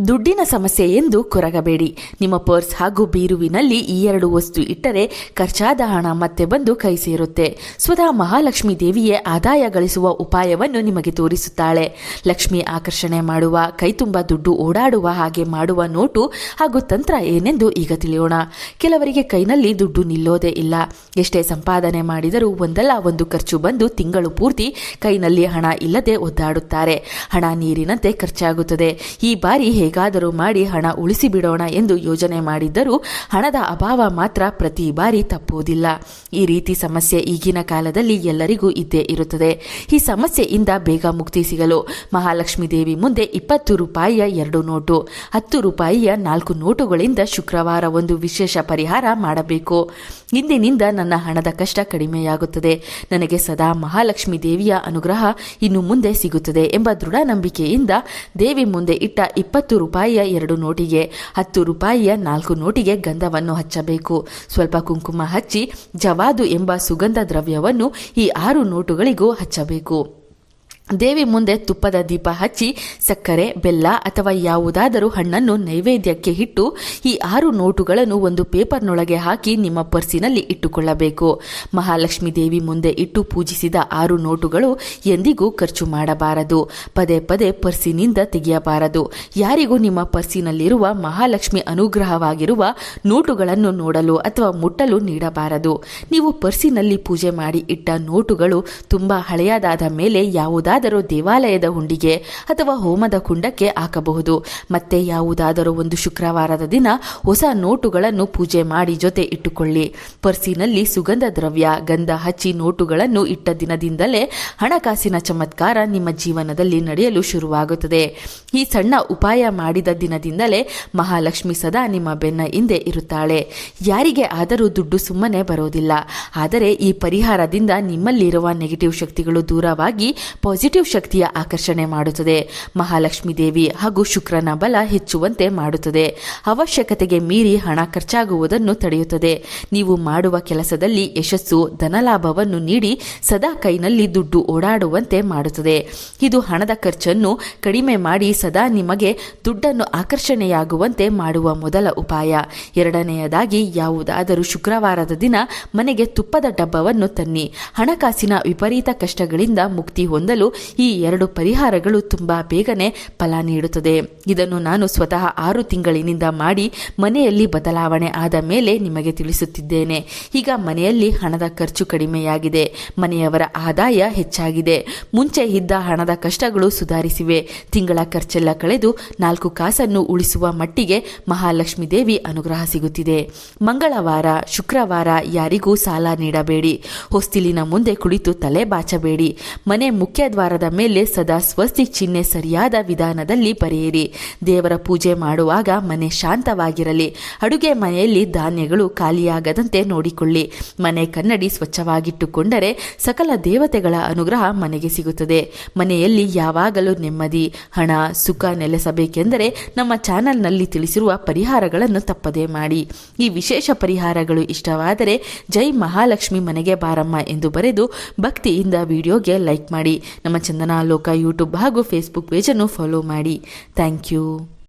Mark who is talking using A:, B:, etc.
A: ದುಡ್ಡಿನ ಸಮಸ್ಯೆ ಎಂದು ಕೊರಗಬೇಡಿ. ನಿಮ್ಮ ಪರ್ಸ್ ಹಾಗೂ ಬೀರುವಿನಲ್ಲಿ ಈ ಎರಡು ವಸ್ತು ಇಟ್ಟರೆ ಖರ್ಚಾದ ಹಣ ಮತ್ತೆ ಬಂದು ಕೈ ಸೇರುತ್ತೆ. ಸ್ವತಃ ಮಹಾಲಕ್ಷ್ಮೀ ದೇವಿಯೇ ಆದಾಯ ಗಳಿಸುವ ಉಪಾಯವನ್ನು ನಿಮಗೆ ತೋರಿಸುತ್ತಾಳೆ. ಲಕ್ಷ್ಮಿ ಆಕರ್ಷಣೆ ಮಾಡುವ, ಕೈತುಂಬ ದುಡ್ಡು ಓಡಾಡುವ ಹಾಗೆ ಮಾಡುವ ನೋಟು ಹಾಗೂ ತಂತ್ರ ಏನೆಂದು ಈಗ ತಿಳಿಯೋಣ. ಕೆಲವರಿಗೆ ಕೈನಲ್ಲಿ ದುಡ್ಡು ನಿಲ್ಲೋದೇ ಇಲ್ಲ. ಎಷ್ಟೇ ಸಂಪಾದನೆ ಮಾಡಿದರೂ ಒಂದಲ್ಲ ಒಂದು ಖರ್ಚು ಬಂದು ತಿಂಗಳು ಪೂರ್ತಿ ಕೈನಲ್ಲಿ ಹಣ ಇಲ್ಲದೆ ಒದ್ದಾಡುತ್ತಾರೆ. ಹಣ ನೀರಿನಂತೆ ಖರ್ಚಾಗುತ್ತದೆ. ಈ ಬಾರಿ ಹೇಗಾದರೂ ಮಾಡಿ ಹಣ ಉಳಿಸಿ ಬಿಡೋಣ ಎಂದು ಯೋಜನೆ ಮಾಡಿದ್ದರೂ ಹಣದ ಅಭಾವ ಮಾತ್ರ ಪ್ರತಿ ಬಾರಿ ತಪ್ಪುವುದಿಲ್ಲ. ಈ ರೀತಿ ಸಮಸ್ಯೆ ಈಗಿನ ಕಾಲದಲ್ಲಿ ಎಲ್ಲರಿಗೂ ಇದ್ದೇ ಇರುತ್ತದೆ. ಈ ಸಮಸ್ಯೆಯಿಂದ ಬೇಗ ಮುಕ್ತಿ ಸಿಗಲು ಮಹಾಲಕ್ಷ್ಮೀ ದೇವಿ ಮುಂದೆ 20 ರೂಪಾಯಿಯ 2 ನೋಟು, 10 ರೂಪಾಯಿಯ 4 ನೋಟುಗಳಿಂದ ಶುಕ್ರವಾರ ಒಂದು ವಿಶೇಷ ಪರಿಹಾರ ಮಾಡಬೇಕು. ಇಂದಿನಿಂದ ನನ್ನ ಹಣದ ಕಷ್ಟ ಕಡಿಮೆಯಾಗುತ್ತದೆ, ನನಗೆ ಸದಾ ಮಹಾಲಕ್ಷ್ಮೀ ದೇವಿಯ ಅನುಗ್ರಹ ಇನ್ನು ಮುಂದೆ ಸಿಗುತ್ತದೆ ಎಂಬ ದೃಢ ನಂಬಿಕೆಯಿಂದ ದೇವಿ ಮುಂದೆ ಇಟ್ಟ 20 ರೂಪಾಯಿಯ 2 ನೋಟಿಗೆ 10 ರೂಪಾಯಿಯ 4 ನೋಟಿಗೆ ಗಂಧವನ್ನು ಹಚ್ಚಬೇಕು. ಸ್ವಲ್ಪ ಕುಂಕುಮ ಹಚ್ಚಿ ಜವಾದು ಎಂಬ ಸುಗಂಧ ದ್ರವ್ಯವನ್ನು ಈ 6 ನೋಟುಗಳಿಗೂ ಹಚ್ಚಬೇಕು. ದೇವಿ ಮುಂದೆ ತುಪ್ಪದ ದೀಪ ಹಚ್ಚಿ ಸಕ್ಕರೆ, ಬೆಲ್ಲ ಅಥವಾ ಯಾವುದಾದರೂ ಹಣ್ಣನ್ನು ನೈವೇದ್ಯಕ್ಕೆ ಇಟ್ಟು ಈ 6 ನೋಟುಗಳನ್ನು ಒಂದು ಪೇಪರ್ನೊಳಗೆ ಹಾಕಿ ನಿಮ್ಮ ಪರ್ಸಿನಲ್ಲಿ ಇಟ್ಟುಕೊಳ್ಳಬೇಕು. ಮಹಾಲಕ್ಷ್ಮೀ ದೇವಿ ಮುಂದೆ ಇಟ್ಟು ಪೂಜಿಸಿದ 6 ನೋಟುಗಳು ಎಂದಿಗೂ ಖರ್ಚು ಮಾಡಬಾರದು. ಪದೇ ಪದೇ ಪರ್ಸಿನಿಂದ ತೆಗೆಯಬಾರದು. ಯಾರಿಗೂ ನಿಮ್ಮ ಪರ್ಸಿನಲ್ಲಿರುವ ಮಹಾಲಕ್ಷ್ಮಿ ಅನುಗ್ರಹವಾಗಿರುವ ನೋಟುಗಳನ್ನು ನೋಡಲು ಅಥವಾ ಮುಟ್ಟಲು ನೀಡಬಾರದು. ನೀವು ಪರ್ಸಿನಲ್ಲಿ ಪೂಜೆ ಮಾಡಿ ಇಟ್ಟ ನೋಟುಗಳು ತುಂಬಾ ಹಳೆಯದಾದ ಮೇಲೆ ಯಾವುದಾದರೂ ದೇವಾಲಯದ ಹುಂಡಿಗೆ ಅಥವಾ ಹೋಮದ ಕುಂಡಕ್ಕೆ ಹಾಕಬಹುದು. ಮತ್ತೆ ಯಾವುದಾದರೂ ಒಂದು ಶುಕ್ರವಾರದ ದಿನ ಹೊಸ ನೋಟುಗಳನ್ನು ಪೂಜೆ ಮಾಡಿ ಜೊತೆ ಇಟ್ಟುಕೊಳ್ಳಿ. ಪರ್ಸಿನಲ್ಲಿ ಸುಗಂಧ ದ್ರವ್ಯ, ಗಂಧ ಹಚ್ಚಿ ನೋಟುಗಳನ್ನು ಇಟ್ಟ ದಿನದಿಂದಲೇ ಹಣಕಾಸಿನ ಚಮತ್ಕಾರ ನಿಮ್ಮ ಜೀವನದಲ್ಲಿ ನಡೆಯಲು ಶುರುವಾಗುತ್ತದೆ. ಈ ಸಣ್ಣ ಉಪಾಯ ಮಾಡಿದ ದಿನದಿಂದಲೇ ಮಹಾಲಕ್ಷ್ಮಿ ಸದಾ ನಿಮ್ಮ ಬೆನ್ನ ಹಿಂದೆ ಇರುತ್ತಾಳೆ. ಯಾರಿಗೆ ಆದರೂ ದುಡ್ಡು ಸುಮ್ಮನೆ ಬರೋದಿಲ್ಲ. ಆದರೆ ಈ ಪರಿಹಾರದಿಂದ ನಿಮ್ಮಲ್ಲಿರುವ ನೆಗೆಟಿವ್ ಶಕ್ತಿಗಳು ದೂರವಾಗಿ ಪಾಸಿಟಿವ್ ಶಕ್ತಿಯ ಆಕರ್ಷಣೆ ಮಾಡುತ್ತದೆ. ಮಹಾಲಕ್ಷ್ಮೀ ದೇವಿ ಹಾಗೂ ಶುಕ್ರನ ಬಲ ಹೆಚ್ಚುವಂತೆ ಮಾಡುತ್ತದೆ. ಅವಶ್ಯಕತೆಗೆ ಮೀರಿ ಹಣ ಖರ್ಚಾಗುವುದನ್ನು ತಡೆಯುತ್ತದೆ. ನೀವು ಮಾಡುವ ಕೆಲಸದಲ್ಲಿ ಯಶಸ್ಸು, ಧನಲಾಭವನ್ನು ನೀಡಿ ಸದಾ ಕೈನಲ್ಲಿ ದುಡ್ಡು ಓಡಾಡುವಂತೆ ಮಾಡುತ್ತದೆ. ಇದು ಹಣದ ಖರ್ಚನ್ನು ಕಡಿಮೆ ಮಾಡಿ ಸದಾ ನಿಮಗೆ ದುಡ್ಡನ್ನು ಆಕರ್ಷಣೆಯಾಗುವಂತೆ ಮಾಡುವ ಮೊದಲ ಉಪಾಯ. ಎರಡನೆಯದಾಗಿ, ಯಾವುದಾದರೂ ಶುಕ್ರವಾರದ ದಿನ ಮನೆಗೆ ತುಪ್ಪದ ಡಬ್ಬವನ್ನು ತನ್ನಿ. ಹಣಕಾಸಿನ ವಿಪರೀತ ಕಷ್ಟಗಳಿಂದ ಮುಕ್ತಿ ಹೊಂದಲು ಈ 2 ಪರಿಹಾರಗಳು ತುಂಬಾ ಬೇಗನೆ ಫಲ ನೀಡುತ್ತದೆ. ಇದನ್ನು ನಾನು ಸ್ವತಃ 6 ತಿಂಗಳಿನಿಂದ ಮಾಡಿ ಮನೆಯಲ್ಲಿ ಬದಲಾವಣೆ ಆದ ಮೇಲೆ ನಿಮಗೆ ತಿಳಿಸುತ್ತಿದ್ದೇನೆ. ಈಗ ಮನೆಯಲ್ಲಿ ಹಣದ ಖರ್ಚು ಕಡಿಮೆಯಾಗಿದೆ, ಮನೆಯವರ ಆದಾಯ ಹೆಚ್ಚಾಗಿದೆ, ಮುಂಚೆ ಇದ್ದ ಹಣದ ಕಷ್ಟಗಳು ಸುಧಾರಿಸಿವೆ. ತಿಂಗಳ ಖರ್ಚೆಲ್ಲ ಕಳೆದು 4 ಕಾಸನ್ನು ಉಳಿಸುವ ಮಟ್ಟಿಗೆ ಮಹಾಲಕ್ಷ್ಮೀ ದೇವಿ ಅನುಗ್ರಹ ಸಿಗುತ್ತಿದೆ. ಮಂಗಳವಾರ, ಶುಕ್ರವಾರ ಯಾರಿಗೂ ಸಾಲ ನೀಡಬೇಡಿ. ಹೊಸ್ತಿಲಿನ ಮುಂದೆ ಕುಳಿತು ತಲೆ ಬಾಚಬೇಡಿ. ಮನೆ ಮುಖ್ಯ ದ್ವಾರದ ಮೇಲೆ ಸದಾ ಸ್ವಸ್ತಿಕ್ ಚಿಹ್ನೆ ಸರಿಯಾದ ವಿಧಾನದಲ್ಲಿ ಬರೆಯಿರಿ. ದೇವರ ಪೂಜೆ ಮಾಡುವಾಗ ಮನೆ ಶಾಂತವಾಗಿರಲಿ. ಅಡುಗೆ ಮನೆಯಲ್ಲಿ ಧಾನ್ಯಗಳು ಖಾಲಿಯಾಗದಂತೆ ನೋಡಿಕೊಳ್ಳಿ. ಮನೆ ಕನ್ನಡಿ ಸ್ವಚ್ಛವಾಗಿಟ್ಟುಕೊಂಡರೆ ಸಕಲ ದೇವತೆಗಳ ಅನುಗ್ರಹ ಮನೆಗೆ ಸಿಗುತ್ತದೆ. ಮನೆಯಲ್ಲಿ ಯಾವಾಗಲೂ ನೆಮ್ಮದಿ, ಹಣ, ಸುಖ ನೆಲೆಸಬೇಕೆಂದರೆ ನಮ್ಮ ಚಾನೆಲ್ನಲ್ಲಿ ತಿಳಿಸಿರುವ ಪರಿಹಾರಗಳನ್ನು ತಪ್ಪದೇ ಮಾಡಿ. ಈ ವಿಶೇಷ ಪರಿಹಾರಗಳು ಇಷ್ಟವಾದರೆ ಜೈ ಮಹಾಲಕ್ಷ್ಮಿ ಮನೆಗೆ ಬಾರಮ್ಮ ಎಂದು ಬರೆದು ಭಕ್ತಿಯಿಂದ ವಿಡಿಯೋಗೆ ಲೈಕ್ ಮಾಡಿ. ನಮ್ಮ ಚಂದನ ಲೋಕ ಯೂಟ್ಯೂಬ್ ಹಾಗೂ ಫೇಸ್ಬುಕ್ ಪೇಜನ್ನು ಫಾಲೋ ಮಾಡಿ. Thank you.